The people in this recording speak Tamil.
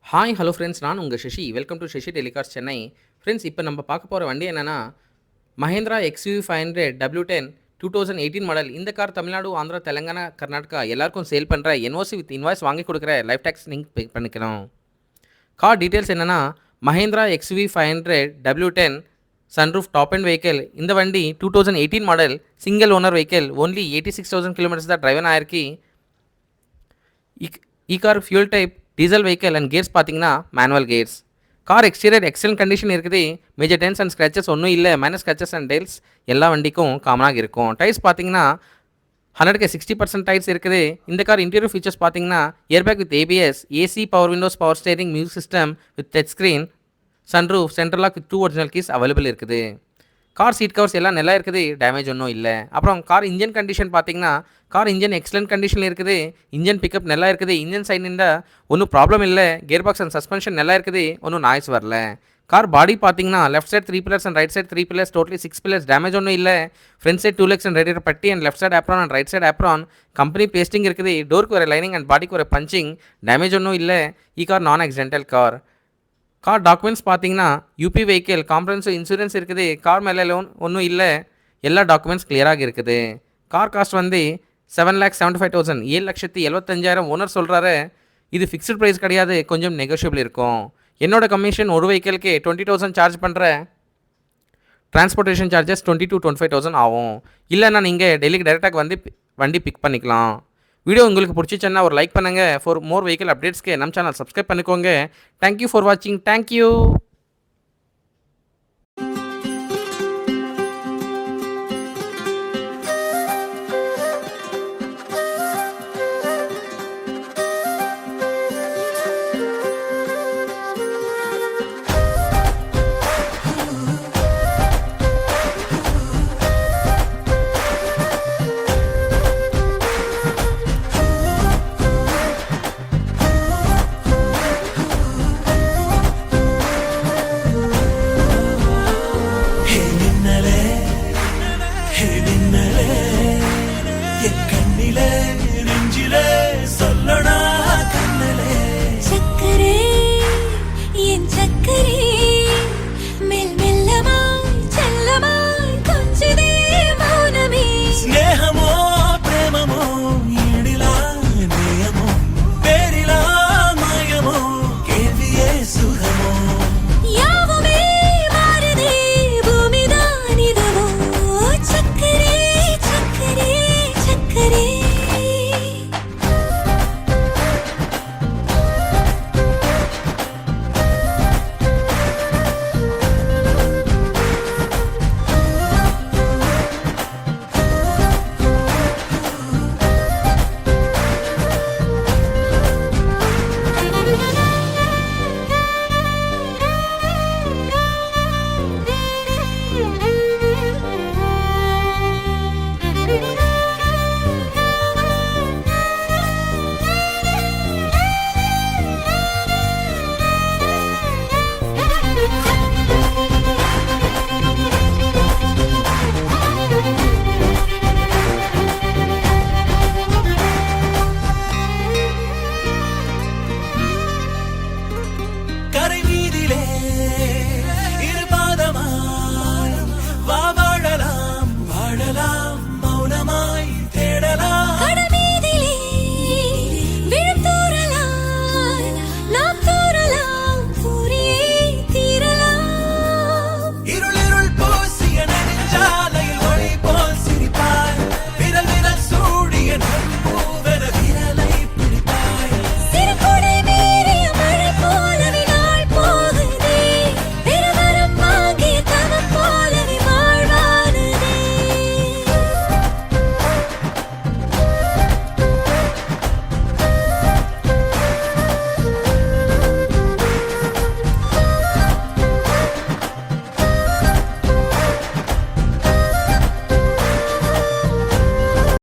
ஹாய் ஹலோ ஃப்ரெண்ட்ஸ், நான் உங்கள் Sasi. Welcome to Sasi telecars Chennai. Friends, இப்போ நம்ம பார்க்க போகிற வண்டி என்னென்னா மஹேந்திரா XUV 500 W10 2018 மாடல். இந்த கார் தமிழ்நாடு, ஆந்திரா, தெலுங்கானா, கர்நாடகா எல்லாருக்கும் சேல் பண்ணுற என்ஓசி வித் இன்வாய்ஸ் வாங்கி கொடுக்குற லைஃப் டேக்ஸ் நீங்கள் பே பண்ணிக்கலாம். கார் டீட்டெயில்ஸ் என்னென்னா Mahindra XUV 500 W10 sunroof top and vehicle. இந்த வண்டி 2018 model, single owner vehicle. Only 86,000 kilometres தான் டிரைவன் ஆயிருக்கு. Car fuel type diesel vehicle and gears பார்த்தீங்கன்னா manual gears. Car exterior excellent condition இருக்குது. மேஜர் டென்ஸ் அண்ட் ஸ்க்ராச்சஸ் ஒன்றும் இல்லை. மைனஸ் ஸ்க்ராச்சஸ் அண்ட் டெயில்ஸ் எல்லா வண்டிக்கும் காமனாக இருக்கும். டயர்ஸ் பார்த்தீங்கன்னா 100க்கு 60% டயர்ஸ் இருக்குது. இந்த கார் இன்டீரியர் ஃபீச்சர்ஸ் பார்த்தீங்கன்னா airbag with ABS, AC, power windows, power steering, music system with touch screen, sunroof, central lock with 2 original keys available இருக்குது. கார் சீட் கவர்ஸ் எல்லாம் நல்லா இருக்குது. டேமேஜ் ஒன்றும் இல்லை. அப்புறம் கார் இன்ஜின் கண்டிஷன் பார்த்தீங்கன்னா கார் இன்ஜின் எக்ஸலன்ட் கண்டிஷனில் இருக்குது. இன்ஜின் பிக்கப் நல்லா இருக்குது. இன்ஜின் சைடில் ஒன்றும் ப்ராப்ளம் இல்லை. கியர் பாக்ஸ் அண்ட் சஸ்பென்ஷன் நல்லா இருக்குது. ஒன்றும் நாய்ஸ் வரல. கார் பாடி பார்த்தீங்கன்னா left side 3 pillars and right side 3 pillars, totally 6 pillars. Damage ஒன்றும் இல்லை. Front side 2 legs and radiator பட்டி and left side apron and right side apron company pasting இருக்குது. டோருக்கு ஒரு லைனிங் அண்ட் பாடிக்கு ஒரு பஞ்சிங். டேமேஜ் ஒன்றும் இல்லை. கார் நான் ஆக்சிடென்டல் கார். கார் டாக்குமெண்ட்ஸ் பார்த்தீங்கன்னா UP வெஹிக்கிள், காம்ப்ரஹென்சிவ் இன்சூரன்ஸ் இருக்குது. கார் மேலே லோன் ஒன்றும் இல்லை. எல்லா டாக்குமெண்ட்ஸ் கிளியராக இருக்குது. கார் காஸ்ட் வந்து 7,75,000, 7,75,000 ஓனர் சொல்கிறாரு. இது ஃபிக்ஸ்டு ப்ரைஸ் கிடையாது, கொஞ்சம் நெகோஷியபிள் இருக்கும். என்னோட கமிஷன் ஒரு வெஹிக்கிளுக்கு 20,000 சார்ஜ் பண்ணுறேன். டிரான்ஸ்போர்ட்டேஷன் சார்ஜஸ் 20,000 to 25,000 ஆகும். இல்லைன்னா நீங்கள் டெல்லிக்கு டைரெக்டாக வந்து வண்டி பிக் பண்ணிக்கலாம். வீடியோ உங்களுக்கு பிடிச்சிச்சுன்னா ஒரு லைக் பண்ணுங்கள். ஃபார் மோர் வெஹிக்கிள் அப்டேட்ஸ்க்கு நம்ம சேனல் சப்ஸ்கிரைப் பண்ணிக்கோங்க. தேங்க்யூ ஃபார் வாட்சிங். தேங்க்யூ.